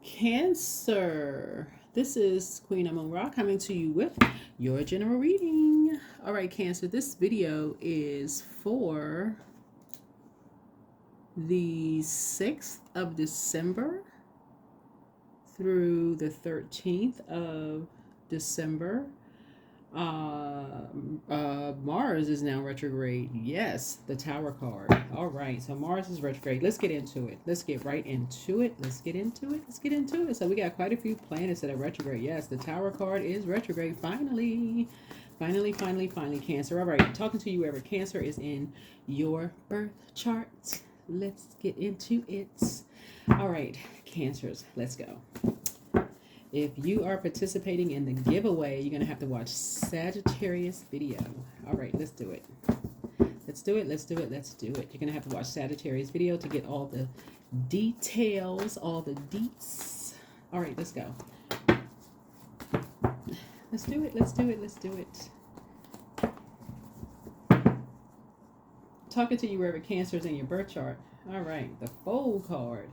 Cancer. This is Queen Amun Ra coming to you with your general reading. All right, Cancer, this video is for the 6th of December through the 13th of December. Mars is now retrograde. Yes, the Tower card. All right, so Mars is retrograde. Let's get into it. Let's get right into it. Let's get into it. Let's get into it. So we got quite a few planets that are retrograde. Yes, the Tower card is retrograde. Finally, Cancer. All right, talking to you wherever Cancer is in your birth chart. Let's get into it. All right, Cancers, let's go. If you are participating in the giveaway, you're going to have to watch Sagittarius video. All right, let's do it. Let's do it. Let's do it. Let's do it. You're going to have to watch Sagittarius video to get all the details, all the deets. All right, let's go. Let's do it. Let's do it. Let's do it. Talking to you wherever Cancer is in your birth chart. All right, the Fool card.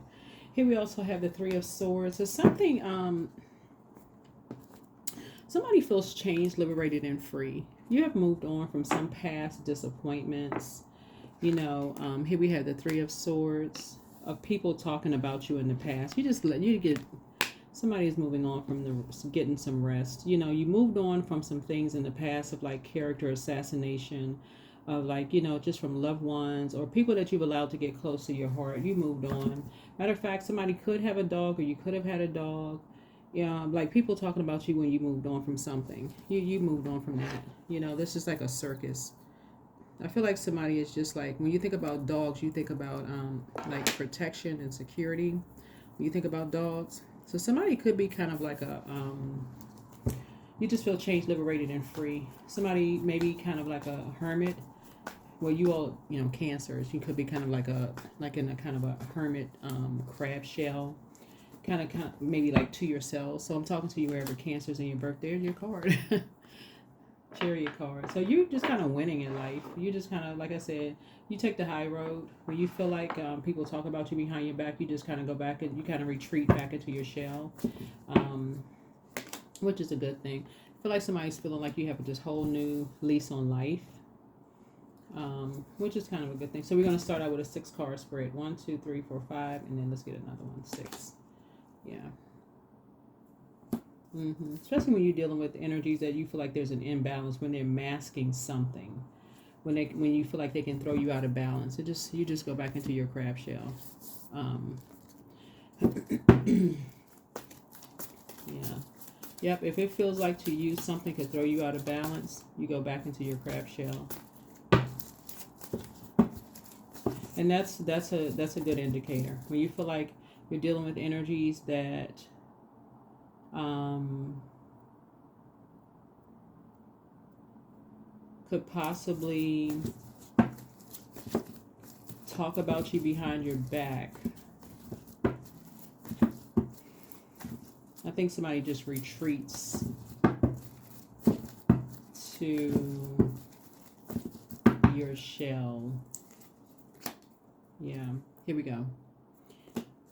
Here we also have the Three of Swords. So something, somebody feels changed, liberated, and free. You have moved on from some past disappointments. You know, here we have the Three of Swords of people talking about you in the past. Somebody's moving on from getting some rest. You know, you moved on from some things in the past of like character assassination, of like, you know, just from loved ones or people that you've allowed to get close to your heart. You moved on. Matter of fact, somebody could have a dog or you could have had a dog. Yeah, like people talking about you when you moved on from something. You moved on from that. You know, this is like a circus. I feel like somebody is just like, when you think about dogs, you think about like protection and security. When you think about dogs. So somebody could be kind of like a, you just feel changed, liberated, and free. Somebody maybe kind of like a hermit. Well, you all, you know, Cancers, you could be kind of like in a kind of a hermit crab shell, kind of maybe like to yourself. So I'm talking to you wherever Cancer's in your birth. There's your card. Chariot card. So you're just kind of winning in life. You just kind of, like I said, you take the high road. When you feel like people talk about you behind your back, you just kind of go back and you kind of retreat back into your shell, which is a good thing. I feel like somebody's feeling like you have this whole new lease on life. Which is kind of a good thing. So we're going to start out with a 6-card spread. 1, 2, 3, 4, 5, and then let's get another one. 6. Yeah. Especially when you're dealing with energies that you feel like there's an imbalance, when they're masking something, when you feel like they can throw you out of balance. You just go back into your crab shell. Yeah. Yep. If it feels like to you something could throw you out of balance, you go back into your crab shell. And that's a good indicator. When you feel like you're dealing with energies that could possibly talk about you behind your back. I think somebody just retreats to your shell. Yeah, here we go.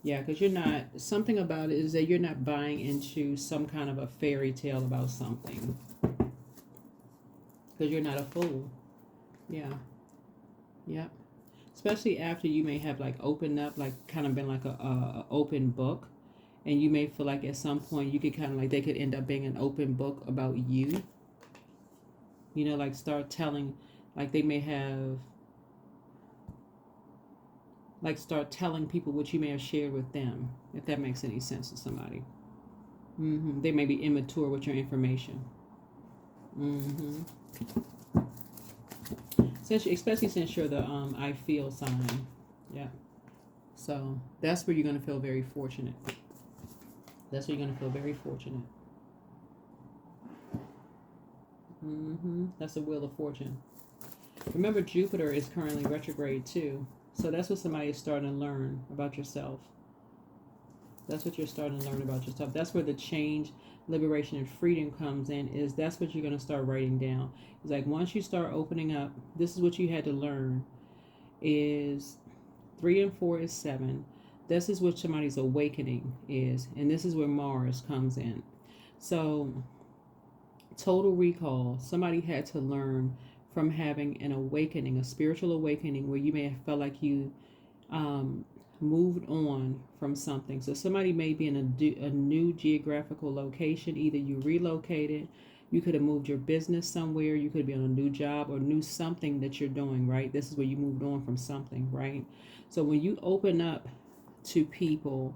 Yeah, because you're not, something about it is that you're not buying into some kind of a fairy tale about something. Because you're not a fool. Yeah. Yep. Especially after you may have like opened up, like kind of been like a open book. And you may feel like at some point you could kind of like, they could end up being an open book about you. You know, like start telling, like they may have, like start telling people what you may have shared with them, if that makes any sense to somebody. They may be immature with your information. Especially since you're the I feel sign. Yeah. So that's where you're going to feel very fortunate. That's where you're going to feel very fortunate. That's the Wheel of Fortune. Remember, Jupiter is currently retrograde too. So that's what somebody is starting to learn about yourself. That's what you're starting to learn about yourself. That's where the change, liberation, and freedom comes in. That's what you're going to start writing down. It's like once you start opening up, this is what you had to learn. Is 3 and 4 is 7. This is what somebody's awakening is. And this is where Mars comes in. So, total recall. Somebody had to learn from having an awakening, a spiritual awakening, where you may have felt like you moved on from something. So somebody may be in a new geographical location. Either you relocated, you could have moved your business somewhere, you could be on a new job or new something that you're doing, right? This is where you moved on from something, right? So when you open up to people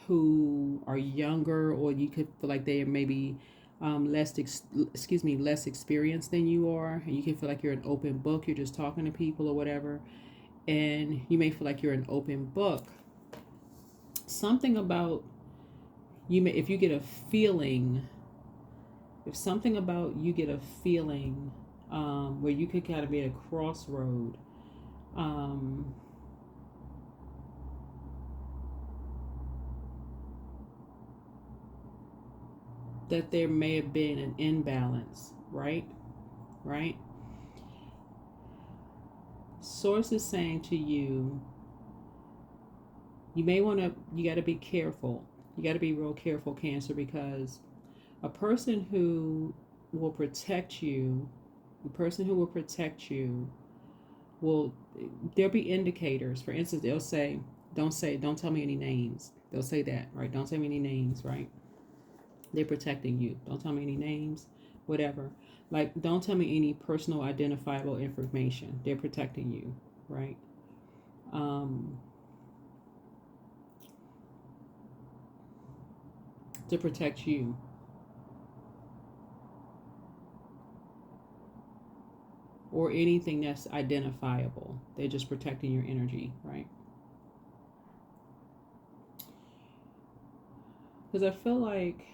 who are younger, or you could feel like they are maybe less experienced than you are, and you can feel like you're an open book, you're just talking to people or whatever, and you may feel like you're an open book. Something about you may, if you get a feeling, if something about you get a feeling where you could kind of be at a crossroad, that there may have been an imbalance, right? Right? Source is saying to you, you may want to, you got to be careful. You got to be real careful, Cancer, because a person who will protect you, will, there'll be indicators. For instance, they'll say, don't tell me any names. They'll say that, right? Don't tell me any names, right? They're protecting you. Don't tell me any names, whatever. Like, don't tell me any personal identifiable information. They're protecting you, right? To protect you. Or anything that's identifiable. They're just protecting your energy, right? Because I feel like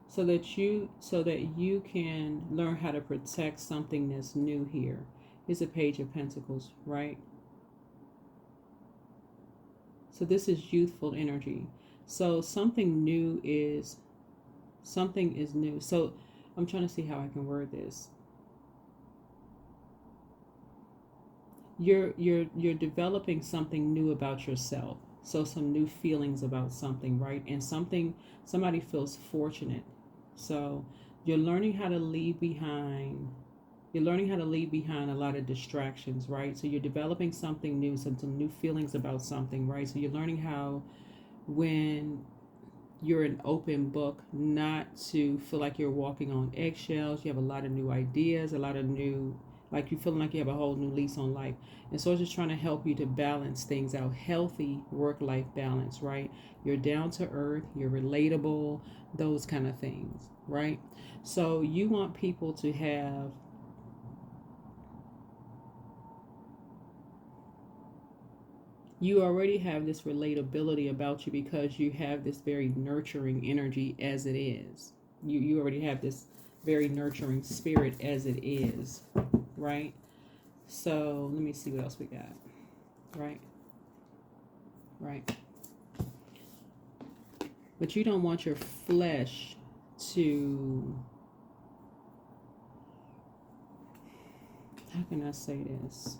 so that you can learn how to protect something that's new here. Here's a Page of Pentacles, right? So this is youthful energy. So something is new. So I'm trying to see how I can word this. You're developing something new about yourself. So some new feelings about something, right? And somebody feels fortunate. So you're learning how to leave behind. You're learning how to leave behind a lot of distractions, right? So you're developing something new, some new feelings about something, right? So you're learning how, when you're an open book, not to feel like you're walking on eggshells. You have a lot of new ideas, a lot of new, like you feeling like you have a whole new lease on life. And so it's just trying to help you to balance things out. Healthy work-life balance, right? You're down to earth, you're relatable, those kind of things, right? So you want people to have, you already have this relatability about you because you have this very nurturing energy as it is. You already have this very nurturing spirit as it is, right? So let me see what else we got. Right? Right. But you don't want your flesh to, how can I say this?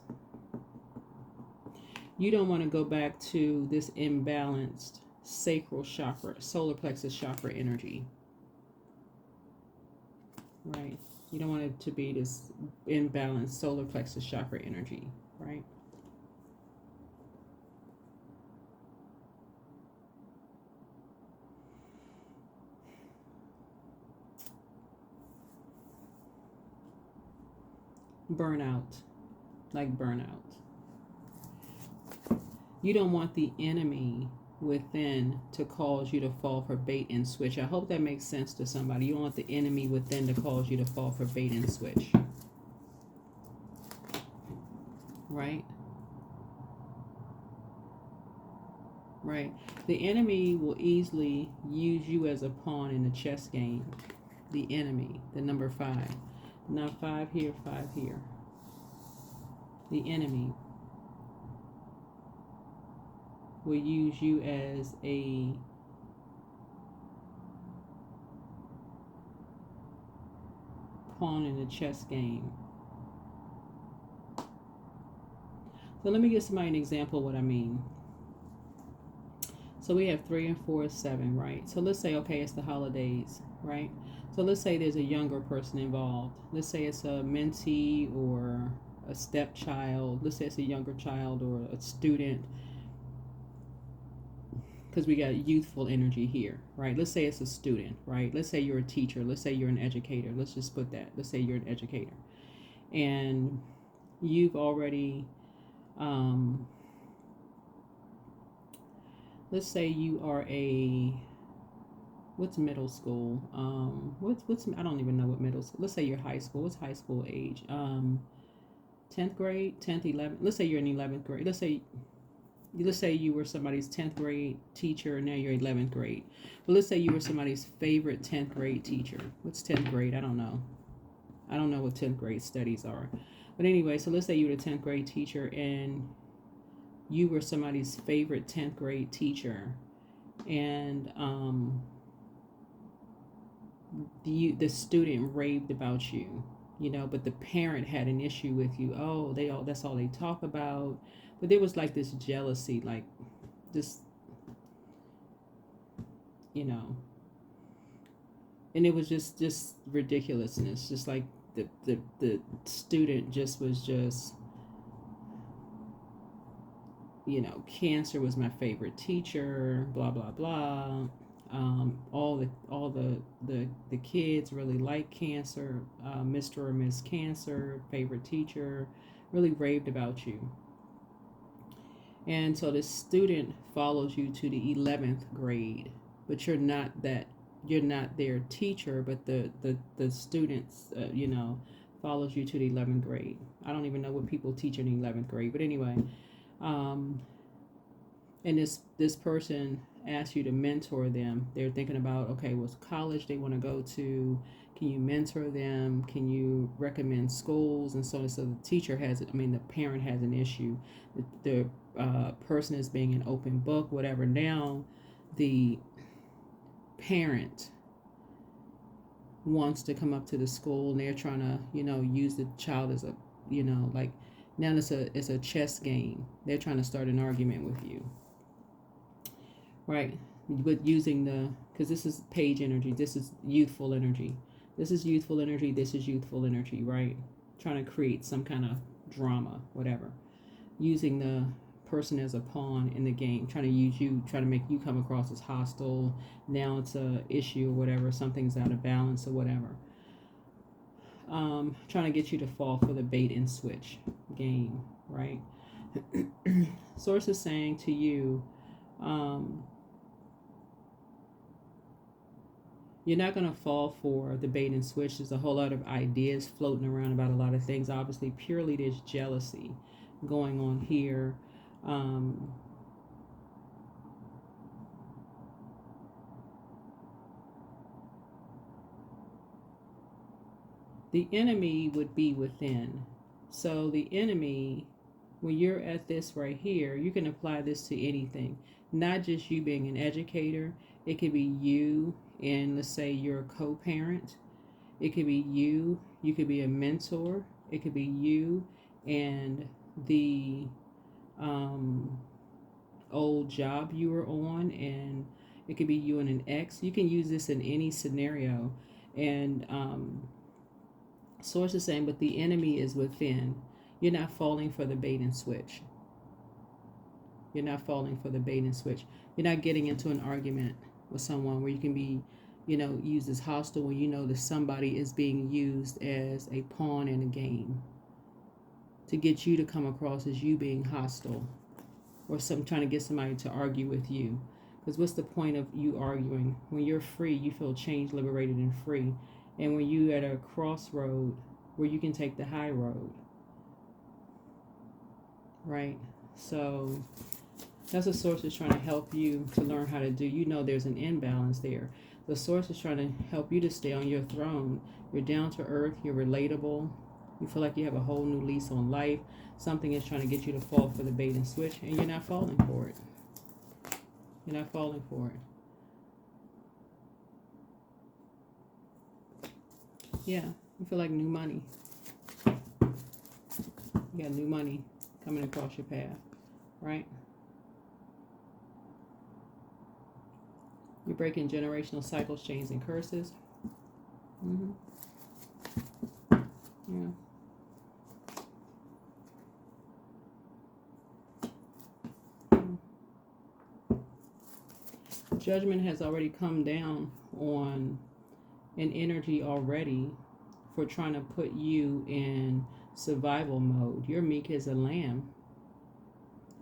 You don't want to go back to this imbalanced sacral chakra, solar plexus chakra energy. Right? You don't want it to be this imbalanced solar plexus chakra energy, right? Burnout, like burnout. You don't want the enemy within to cause you to fall for bait and switch. I hope that makes sense to somebody. You don't want the enemy within to cause you to fall for bait and switch. Right? Right. The enemy will easily use you as a pawn in a chess game. The enemy, the number 5. Now 5 here, 5 here. The enemy will use you as a pawn in a chess game. So let me give somebody an example of what I mean. So we have 3 and 4 is 7, right? So let's say, okay, it's the holidays, right? So let's say there's a younger person involved. Let's say it's a mentee or a stepchild. Let's say it's a younger child or a student, because we got youthful energy here, right? Let's say it's a student, right? Let's say you're a teacher. Let's say you're an educator. Let's just put that. Let's say you're an educator. And you've already, let's say you are what's middle school? What's I don't even know what middle school. Let's say you're high school. What's high school age? 10th grade, 10th, 11th. Let's say you're in 11th grade. Let's say you were somebody's 10th grade teacher and now you're 11th grade. But let's say you were somebody's favorite 10th grade teacher. What's 10th grade? I don't know. I don't know what 10th grade studies are. But anyway, so let's say you were the 10th grade teacher and you were somebody's favorite 10th grade teacher, and the student raved about you, but the parent had an issue with you. Oh, that's all they talk about. But there was like this jealousy, like this, and it was just ridiculousness. Just like the student just was just, cancer was my favorite teacher, blah blah blah. All the kids really like cancer. Mr. or Miss Cancer, favorite teacher, really raved about you. And so the student follows you to the 11th grade, but you're not their teacher, but the students, follows you to the 11th grade. I don't even know what people teach in the 11th grade, but anyway. And this person asks you to mentor them. They're thinking about, okay, what's college they want to go to? Can you mentor them? Can you recommend schools and so on? So the the parent has an issue. The person is being an open book, whatever. Now the parent wants to come up to the school and they're trying to, use the child as a, like, now it's a chess game. They're trying to start an argument with you, right? With using because this is page energy. This is youthful energy. This is youthful energy. This is youthful energy, right? Trying to create some kind of drama, whatever. Using the person as a pawn in the game. Trying to use you. Trying to make you come across as hostile. Now it's a issue or whatever. Something's out of balance or whatever. Trying to get you to fall for the bait and switch game, right? Source is saying to you, you're not going to fall for the bait and switch. There's a whole lot of ideas floating around about a lot of things. Obviously, purely there's jealousy going on here. The enemy would be within. So the enemy, when you're at this right here, you can apply this to anything. Not just you being an educator. It could be you and let's say you're a co-parent. It could be you. You could be a mentor. It could be you and the old job you were on, and it could be you and an ex. You can use this in any scenario. And Source is saying, but the enemy is within. You're not falling for the bait and switch. You're not falling for the bait and switch. You're not getting into an argument with someone where you can be, used as hostile when you know that somebody is being used as a pawn in a game to get you to come across as you being hostile, or trying to get somebody to argue with you. Because what's the point of you arguing? When you're free, you feel changed, liberated, and free. And when you're at a crossroad where you can take the high road, right? So that's what Source is trying to help you to learn how to do. There's an imbalance there. The Source is trying to help you to stay on your throne. You're down to earth. You're relatable. You feel like you have a whole new lease on life. Something is trying to get you to fall for the bait and switch, and you're not falling for it. You're not falling for it. Yeah, you feel like new money. You got new money coming across your path, right? You're breaking generational cycles, chains, and curses. Yeah. Judgment has already come down on an energy already for trying to put you in survival mode. You're meek as a lamb.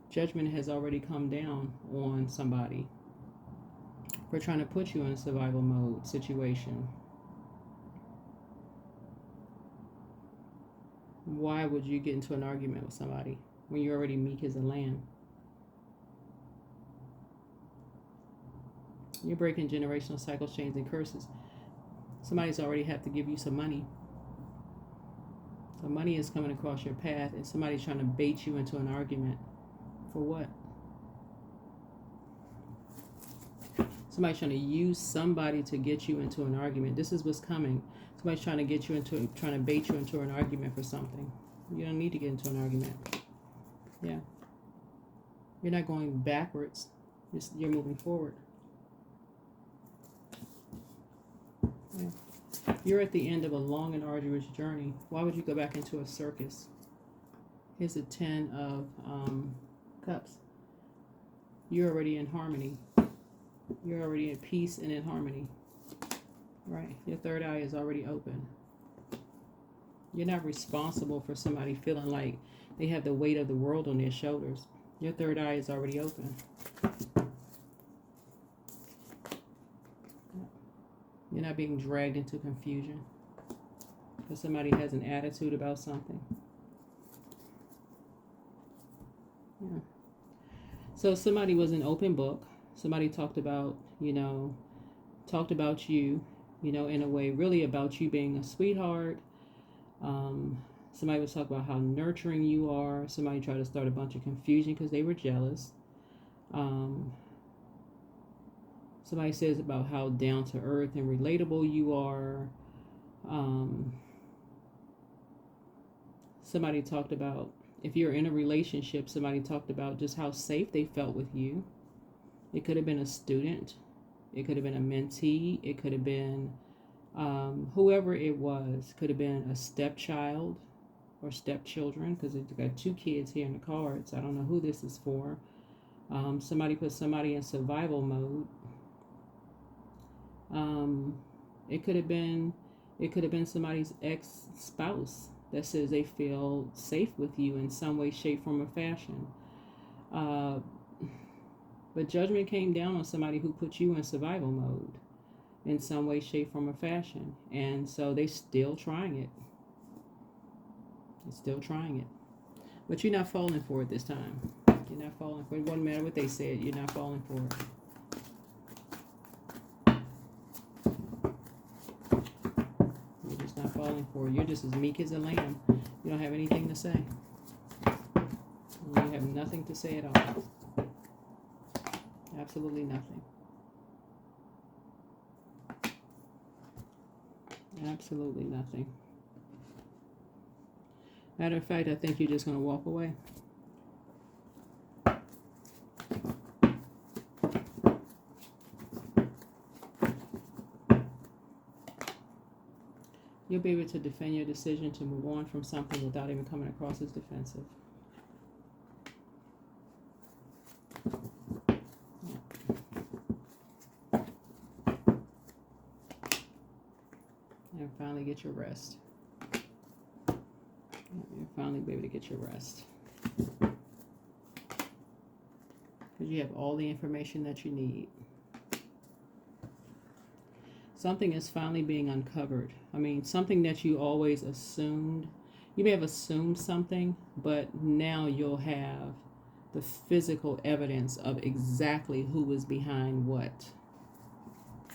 Judgment has already come down on somebody for trying to put you in a survival mode situation. Why would you get into an argument with somebody when you're already meek as a lamb? You're breaking generational cycles, chains, and curses. Somebody's already have to give you some money. So money is coming across your path, and somebody's trying to bait you into an argument. For what? Somebody's trying to use somebody to get you into an argument. This is what's coming. Somebody's trying to get you into, trying to bait you into an argument for something. You don't need to get into an argument. Yeah. You're not going backwards. You're moving forward. Yeah. You're at the end of a long and arduous journey. Why would you go back into a circus? Here's a 10 of cups. You're already in harmony. You're already in peace and in harmony. Right? Your third eye is already open. You're not responsible for somebody feeling like they have the weight of the world on their shoulders. Your third eye is already open. You're not being dragged into confusion because somebody has an attitude about something. Yeah. So somebody was an open book. Somebody talked about, talked about you, in a way really about you being a sweetheart. Somebody was talking about how nurturing you are. Somebody tried to start a bunch of confusion because they were jealous. Somebody says about how down to earth and relatable you are. Somebody talked about, if you're in a relationship, somebody talked about just how safe they felt with you. It could have been a student. It could have been a mentee. It could have been whoever it was. Could have been a stepchild or stepchildren, because it's got two kids here in the cards. I don't know who this is for. Somebody put somebody in survival mode. It could have been somebody's ex-spouse that says they feel safe with you in some way, shape, form, or fashion. But judgment came down on somebody who put you in survival mode in some way, shape, form, or fashion. And so they're still trying it. They're still trying it. But you're not falling for it this time. You're not falling for it. It doesn't matter what they said. You're not falling for it. You're just not falling for it. You're just as meek as a lamb. You don't have anything to say. You have nothing to say at all. Absolutely nothing. Absolutely nothing. Matter of fact, I think you're just going to walk away. You'll be able to defend your decision to move on from something without even coming across as defensive. And finally get your rest. You'll finally be able to get your rest. Because you have all the information that you need. Something is finally being uncovered. I mean, something that you always assumed. You may have assumed something, but now you'll have the physical evidence of exactly who was behind what.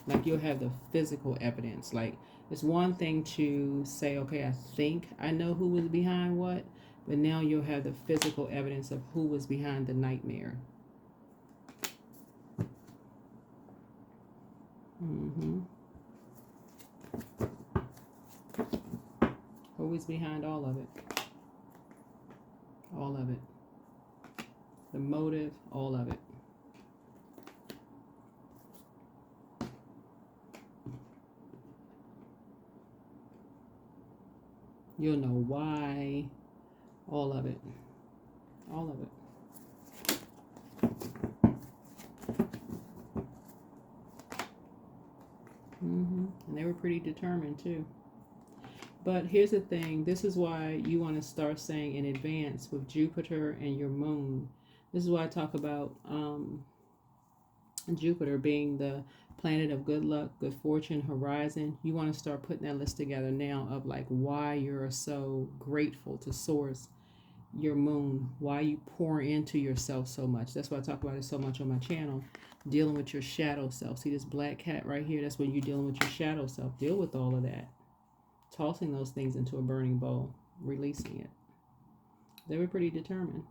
Like, you'll have the physical evidence. Like, it's one thing to say, okay, I think I know who was behind what, but now you'll have the physical evidence of who was behind the nightmare. Who is behind all of it? All of it. the motive, all of it. You'll know why, all of it, all of it. And they were pretty determined too. But here's the thing, this is why you want to start saying in advance with Jupiter and your moon. This is why I talk about Jupiter being the planet of good luck, good fortune, horizon. You want to start putting that list together now of like why you're so grateful to Source, your moon, why you pour into yourself so much. That's why I talk about it so much on my channel. Dealing with your shadow self. See this black cat right here? That's when you're dealing with your shadow self. Deal with all of that. Tossing those things into a burning bowl. Releasing it. They were pretty determined.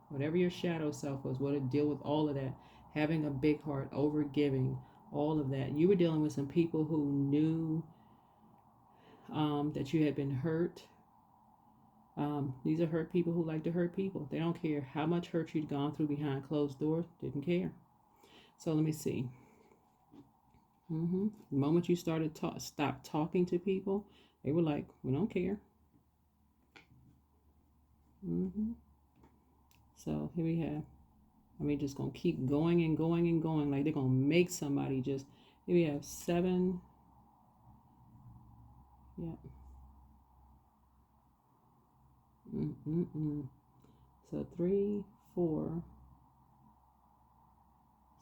Whatever your shadow self was, what to deal with all of that. Having a big heart, over giving, all of that. You were dealing with some people who knew that you had been hurt. These are hurt people who like to hurt people. They don't care how much hurt you'd gone through behind closed doors. Didn't care. So let me see. The moment you started stop talking to people, they were like, we don't care. So here we have. I mean, just gonna keep going and going and going. Like they're gonna make somebody just. Here we have 7. Yeah. So 3, 4.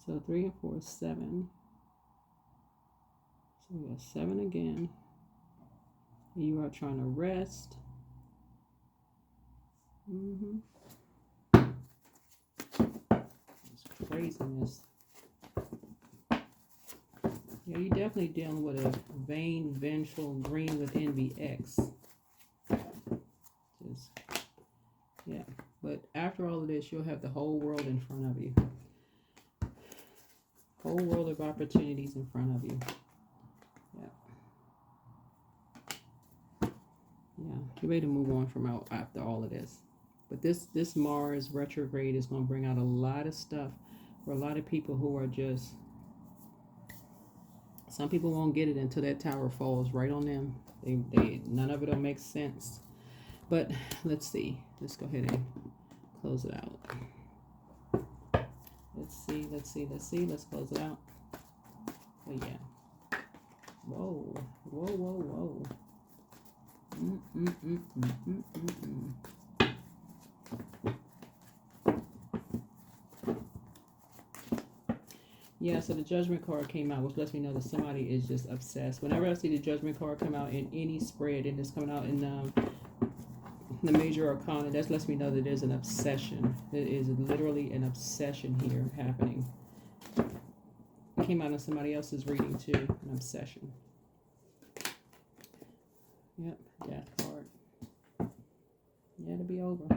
So 3 and 4 is 7. So we got 7 again. You are trying to rest. It's craziness. Yeah, you're definitely dealing with a vain, vengeful, green with envy X. Just, yeah. But after all of this, you'll have the whole world in front of you. Whole world of opportunities in front of you. Yeah, you're ready to move on from out after all of this. But this Mars retrograde is going to bring out a lot of stuff for a lot of people who are just. Some people won't get it until that tower falls right on them. They none of it'll make sense. But let's see. Let's go ahead and close it out. Let's see. Let's close it out. Oh yeah. Whoa. Yeah, so the Judgment card came out, which lets me know that somebody is just obsessed. Whenever I see the Judgment card come out in any spread, and it's coming out in the Major Arcana, that lets me know that there's an obsession. There is literally an obsession here happening. It came out in somebody else's reading too, an obsession. Yep, Death card. Yeah, it'll be over.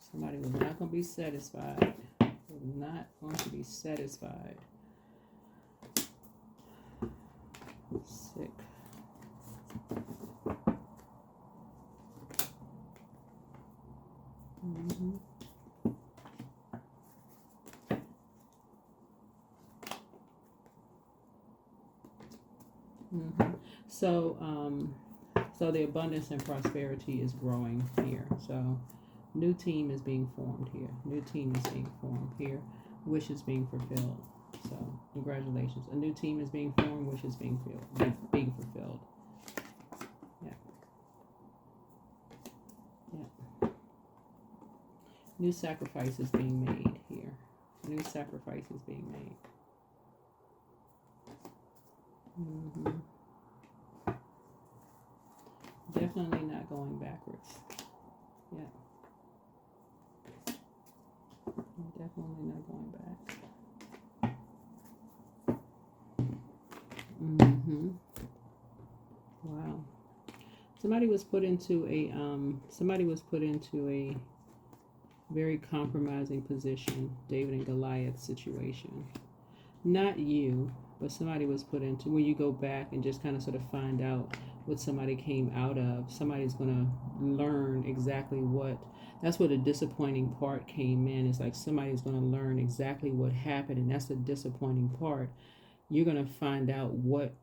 Somebody was not going to be satisfied. Was not going to be satisfied. Sick. So the abundance and prosperity is growing here. So new team is being formed here. New team is being formed here. Wish is being fulfilled. So congratulations. A new team is being formed. Wish is being fulfilled. Yeah. New sacrifice is being made here. New sacrifice is being made. Definitely not going backwards. Yeah. Definitely not going back. Wow. Somebody was put into a Very compromising position. David and Goliath situation. Not you, but somebody was put into, when you go back and just kind of sort of find out what somebody came out of, somebody's going to learn exactly what, that's where the disappointing part came in. It's like somebody's going to learn exactly what happened, and that's the disappointing part. You're going to find out what,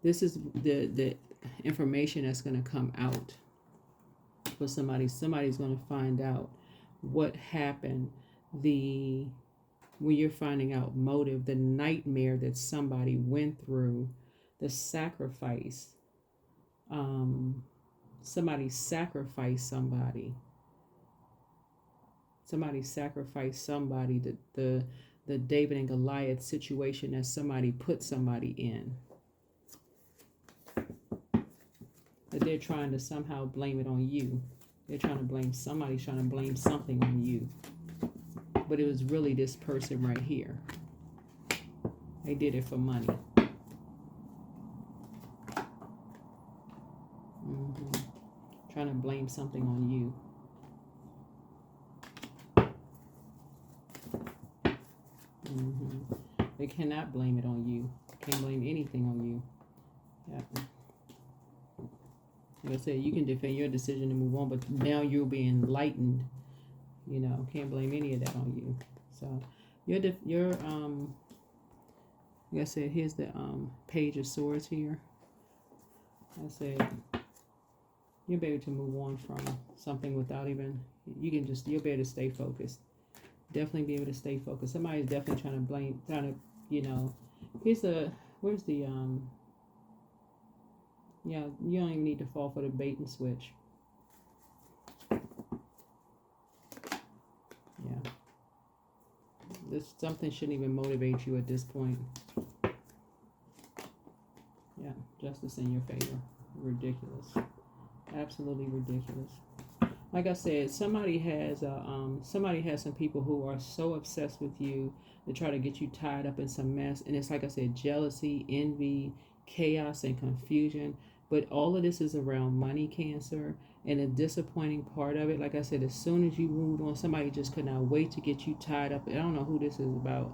this is the information that's going to come out for somebody. Somebody's going to find out what happened, when you're finding out motive, the nightmare that somebody went through, the sacrifice. Somebody sacrificed somebody. Somebody sacrificed somebody. The David and Goliath situation that somebody put somebody in. That they're trying to somehow blame it on you. They're trying to blame, somebody's trying to blame something on you. But it was really this person right here. They did it for money. Trying to blame something on you. They cannot blame it on you. Can't blame anything on you. Yeah. Like I said, you can defend your decision to move on, but now you'll be enlightened. You know, can't blame any of that on you. So, like I said, here's the Page of Swords here. I said, you'll be able to move on from something without even, you'll be able to stay focused. Definitely be able to stay focused. Somebody's definitely trying to, you know, where's the, yeah, you don't even need to fall for the bait and switch. Yeah. Something shouldn't even motivate you at this point. Yeah, justice in your favor. Ridiculous. Absolutely ridiculous. Like I said, somebody has some people who are so obsessed with you to try to get you tied up in some mess. And it's like I said, jealousy, envy, chaos, and confusion. But all of this is around money, Cancer. And the disappointing part of it, like I said, as soon as you moved on, somebody just could not wait to get you tied up. I don't know who this is about.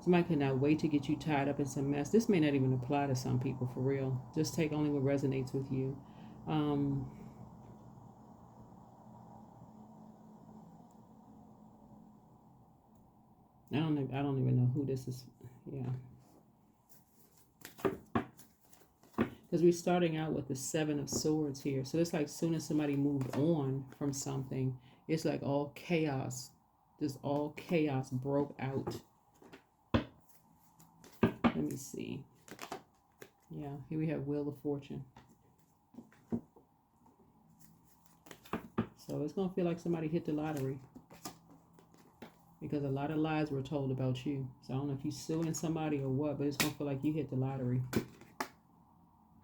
Somebody could not wait to get you tied up in some mess. This may not even apply to some people, for real. Just take only what resonates with you. I don't even know who this is. Yeah. Because we're starting out with the Seven of Swords here. So it's like as soon as somebody moved on from something, it's like all chaos. Just all chaos broke out. Let me see. Yeah, here we have Wheel of Fortune. So it's going to feel like somebody hit the lottery. Because a lot of lies were told about you. So I don't know if you're suing somebody or what, but it's going to feel like you hit the lottery.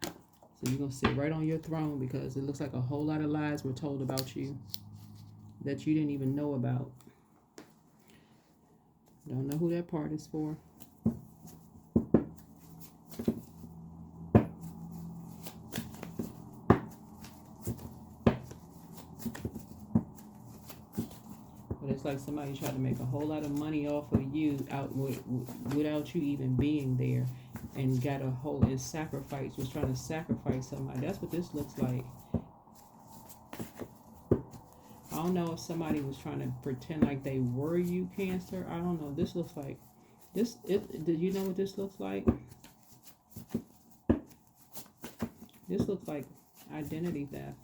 So you're going to sit right on your throne because it looks like a whole lot of lies were told about you that you didn't even know about. Don't know who that part is for. It's like somebody tried to make a whole lot of money off of you without you even being there, and got a whole was trying to sacrifice somebody. That's what this looks like. I don't know if somebody was trying to pretend like they were you, Cancer. I don't know. This looks like this. Do you know what this looks like? This looks like identity theft.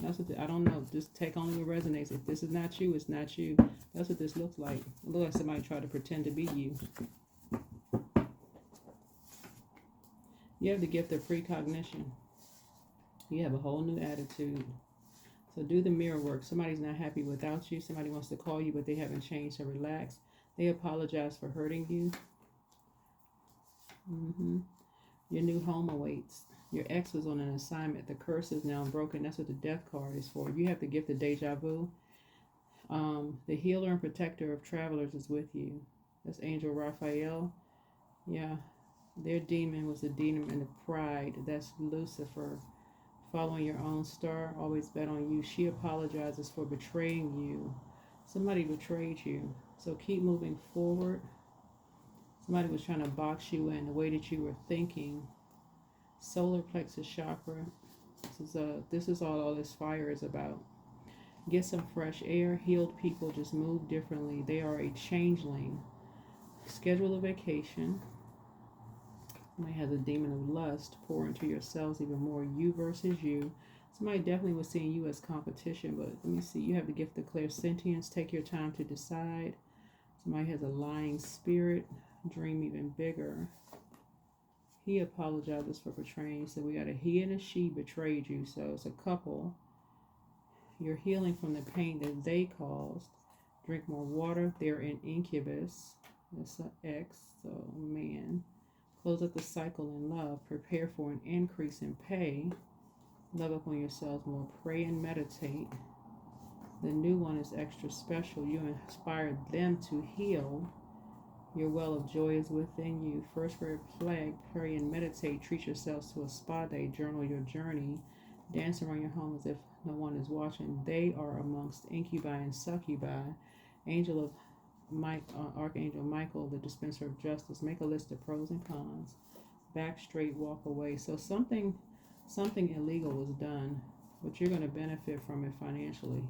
That's what I don't know. Just take only what resonates. If this is not you, it's not you. That's what this looks like. It looks like somebody tried to pretend to be you. You have the gift of precognition. You have a whole new attitude. So do the mirror work. Somebody's not happy without you. Somebody wants to call you, but they haven't changed. So relax. They apologize for hurting you. Your new home awaits. Your ex was on an assignment. The curse is now broken. That's what the death card is for. You have the gift of deja vu. The healer and protector of travelers is with you. That's Angel Raphael. Yeah. Their demon was a demon of pride. That's Lucifer. following your own star, always bet on you. She apologizes for betraying you. Somebody betrayed you. So keep moving forward. Somebody was trying to box you in the way that you were thinking. Solar plexus chakra. This is all this fire is about. Get some fresh air. Healed people just move differently. They are a changeling. Schedule a vacation. Somebody has a demon of lust. Pour into yourselves even more. You versus you. Somebody definitely was seeing you as competition, but let me see. You have the gift of clairsentience. Take your time to decide. Somebody has a lying spirit. Dream even bigger. He apologizes for betraying you. So we got a he and a she betrayed you. So it's a couple. You're healing from the pain that they caused. Drink more water. They're in incubus. That's an X. So man. Close up the cycle in love. Prepare for an increase in pay. Love upon yourselves more. Pray and meditate. The new one is extra special. You inspired them to heal. Your well of joy is within you. First red flag. Pray and meditate. Treat yourselves to a spa day. Journal your journey. Dance around your home as if no one is watching. They are amongst incubi and succubi. Angel of Archangel Michael, the dispenser of justice. Make a list of pros and cons. Back straight, walk away. So something illegal was done, but you're going to benefit from it financially.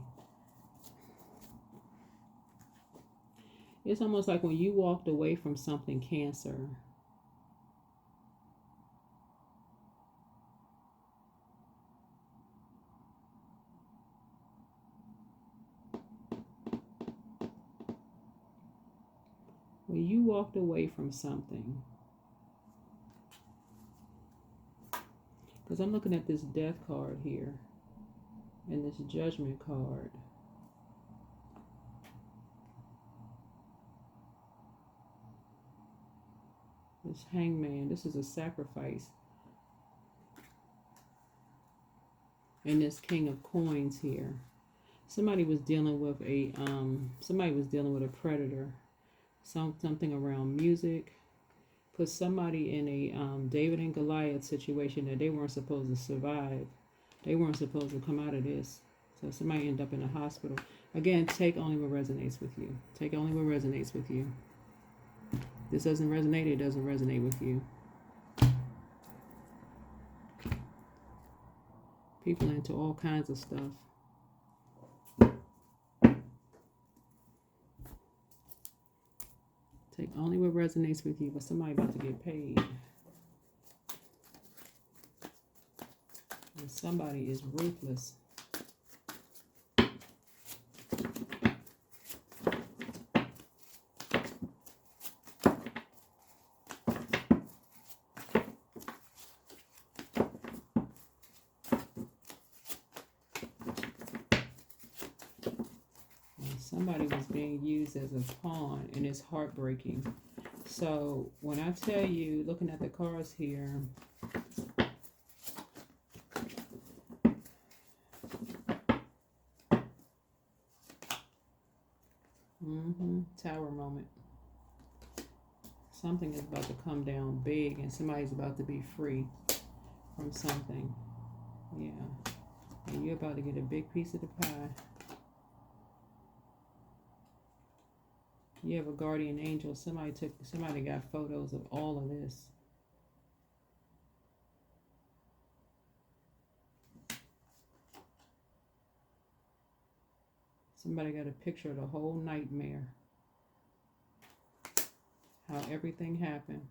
It's almost like when you walked away from something, Cancer. When you walked away from something, because I'm looking at this death card here and this judgment card. This hangman, this is a sacrifice. And this king of coins here. Somebody was dealing with a predator. Something around music. Put somebody in a David and Goliath situation that they weren't supposed to survive. They weren't supposed to come out of this. So somebody ended up in a hospital. Again, take only what resonates with you. Take only what resonates with you. This doesn't resonate, it doesn't resonate with you. People into all kinds of stuff. Take only what resonates with you, but somebody about to get paid. And somebody is ruthless. Somebody was being used as a pawn, and it's heartbreaking. So when I tell you, looking at the cards here, tower moment. Something is about to come down big, and somebody's about to be free from something. Yeah. And you're about to get a big piece of the pie. You have a guardian angel. Somebody got photos of all of this. Somebody got a picture of the whole nightmare. How everything happened.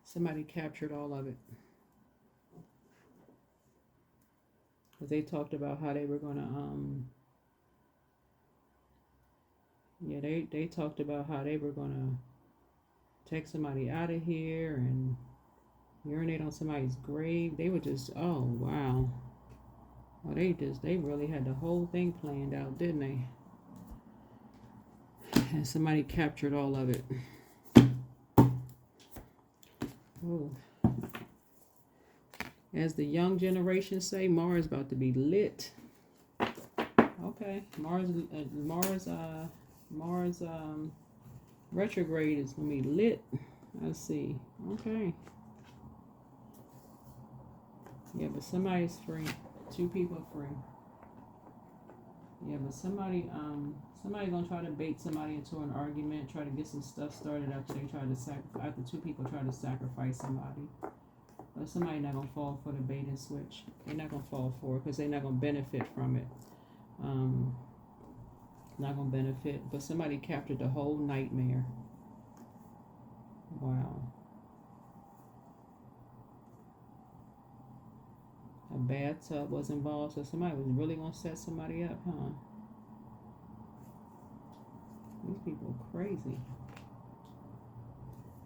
Somebody captured all of it. Because they talked about how they were going to, they talked about how they were going to take somebody out of here and urinate on somebody's grave. They were just, oh, wow. Well, they really had the whole thing planned out, didn't they? And somebody captured all of it. Oh. As the young generation say, Mars about to be lit. Okay, Mars retrograde is gonna be lit. Let's see. Okay. Yeah, but somebody's free. 2 people free. Yeah, but somebody gonna try to bait somebody into an argument, try to get some stuff started after they try to after 2 people try to sacrifice somebody. But somebody not gonna fall for the bait and switch. They're not gonna fall for it because they're not gonna benefit from it. Not gonna benefit. But somebody captured the whole nightmare. Wow. A bathtub was involved, so somebody was really gonna set somebody up, huh? These people are crazy.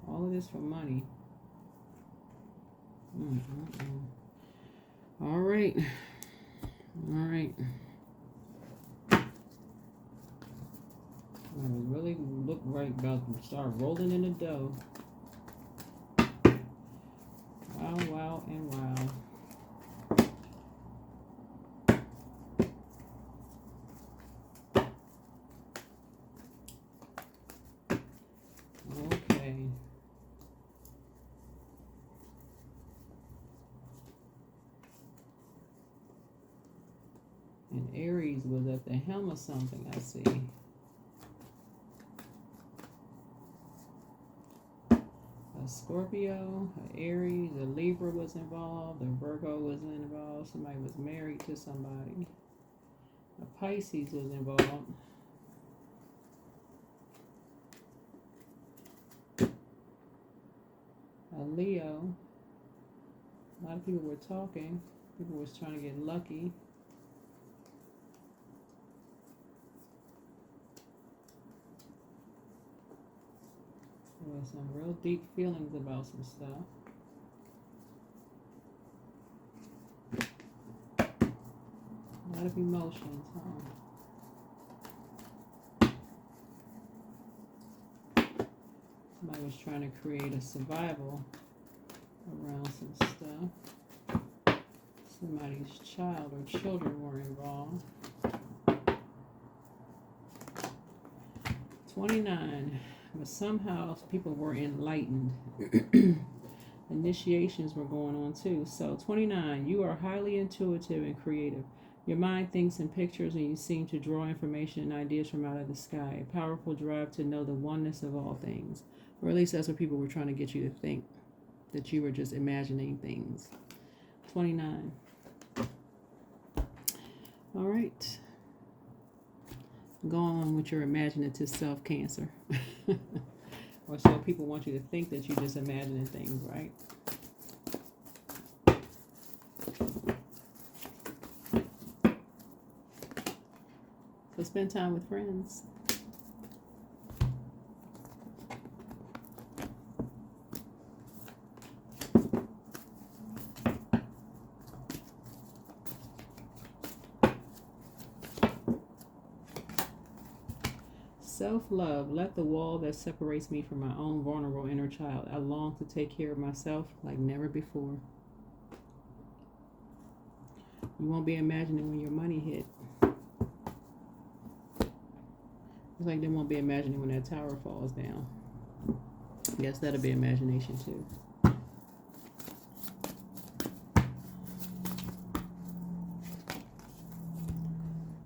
All of this for money. All right. All right. I really look right about to start rolling in the dough. Wow, wow, and wow. Okay. And Aries was at the helm of something, I see. A Scorpio, an Aries, a Libra was involved, a Virgo was involved, somebody was married to somebody. A Pisces was involved. A Leo. A lot of people were talking. People was trying to get lucky. There was some real deep feelings about some stuff. A lot of emotions, huh? Somebody was trying to create a survival around some stuff. Somebody's child or children were involved. 29. But somehow people were enlightened. Initiations were going on too. So 29, you are highly intuitive and creative. Your mind thinks in pictures and you seem to draw information and ideas from out of the sky. A powerful drive to know the oneness of all things. Or at least that's what people were trying to get you to think. That you were just imagining things. 29. All right. Go on with your imaginative self, Cancer. Or so people want you to think that you're just imagining things, right? So spend time with friends. Self-love. Let the wall that separates me from my own vulnerable inner child. I long to take care of myself like never before. You won't be imagining when your money hit. It's like they won't be imagining when that tower falls down. I guess that'll be imagination too.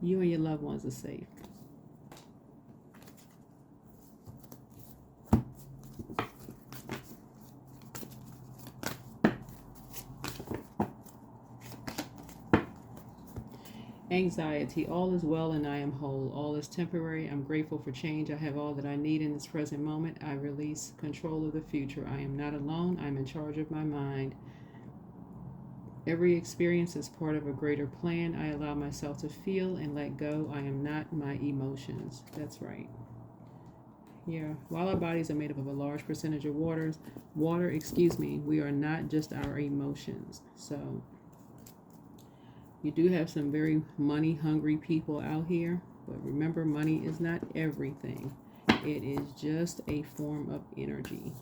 You and your loved ones are safe. Anxiety. All is well and I am whole. All is temporary. I'm grateful for change. I have all that I need in this present moment. I release control of the future. I am not alone. I'm in charge of my mind. Every experience is part of a greater plan. I allow myself to feel and let go. I am not my emotions. That's right. Yeah. While our bodies are made up of a large percentage of water, we are not just our emotions. So you do have some very money-hungry people out here, but remember, money is not everything. It is just a form of energy.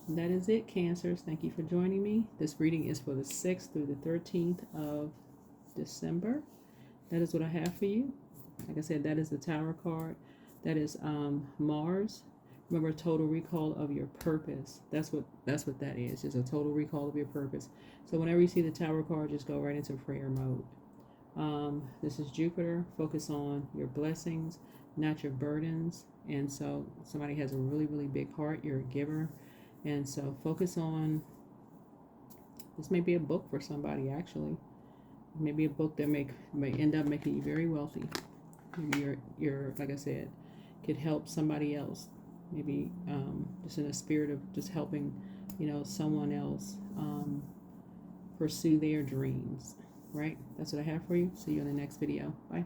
And that is it, Cancers. Thank you for joining me. This reading is for the 6th through the 13th of December. That is what I have for you. Like I said, that is the Tower card. That is Mars. Remember, a total recall of your purpose. That's what that is. Just a total recall of your purpose. So whenever you see the Tower card, just go right into prayer mode. This is Jupiter. Focus on your blessings, not your burdens. And so somebody has a really, really big heart. You're a giver. And so focus on, this may be a book for somebody, actually. Maybe a book that may end up making you very wealthy. Maybe you're like I said, could help somebody else. Maybe just in a spirit of just helping, someone else pursue their dreams. Right? That's what I have for you. See you in the next video. Bye.